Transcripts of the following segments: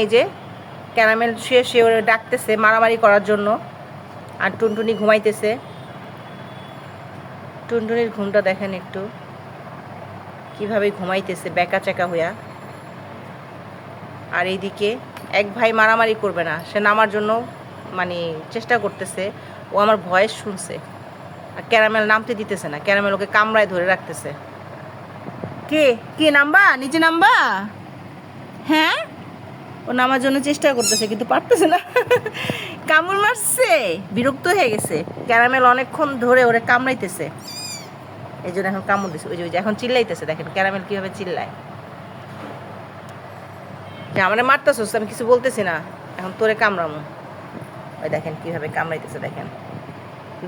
এই যে ক্যারামেল শুয়ে সে ওরে ডাকতেছে মারামারি করার জন্য, আর টুনটুনি ঘুমাইতেছে। টুনটুনির ঘুমটা দেখেন একটু, কিভাবে ঘুমাইতেছে বেকা চেকা হইয়া। আর এইদিকে এক ভাই মারামারি করবে না, সে নামার জন্য মানে চেষ্টা করতেছে। ও আমার ভয়েস শুনছে, আর ক্যারামেল নামতে দিতেছে না, ক্যারামেল ওকে কামড়ায় ধরে রাখতেছে। কে কে নামবা, নিচে নামবা? হ্যাঁ, ও নামার জন্য চেষ্টা করতেছে কিন্তু পারতেছে না। কামড় মারছে, বিরক্ত হয়ে গেছে। ক্যারামেল অনেকক্ষণ ধরে ওরে কামড়াইতেছে, এই জন্য এখন কামড় দিছে। ওই যে এখন চিল্লাইতেছে, দেখেন ক্যারামেল কীভাবে চিল্লায় যে আমারে মারতেছস, আমি কিছু বলতেছি না, এখন তোরে কামড়ামো। ওই দেখেন কীভাবে কামড়াইতেছে, দেখেন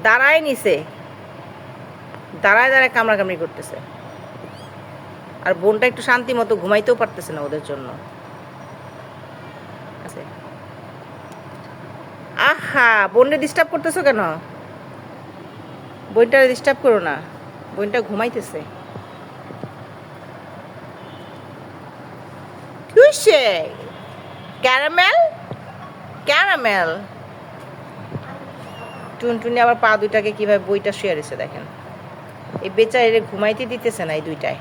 দাঁড়ায় নিছে, দাঁড়ায় দাঁড়ায় কামড়াকামড়ি করতেছে। আর বোনটা একটু শান্তি মতো ঘুমাইতেও পারতেছে না ওদের জন্য। আছে আহা, বোনটা ডিস্টার্ব করতেছো কেন? বোনটা ডিস্টার্ব করো না, বোনটা ঘুমাইতেছে। কিসে ক্যারামেল, ক্যারামেল। টুনটুনি আবার পা দুইটাকে কিভাবে বইটা শুয়ে রয়েছে দেখেন। এই বেচারে ঘুমাইতে দিতেছে না এই দুইটায়।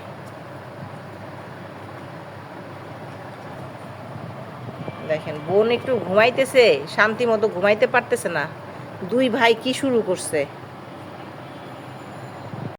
দেখেন বোন একটু ঘুমাইতেছে, শান্তি মতো ঘুমাইতে পারতেছে না। দুই ভাই কি শুরু করছে।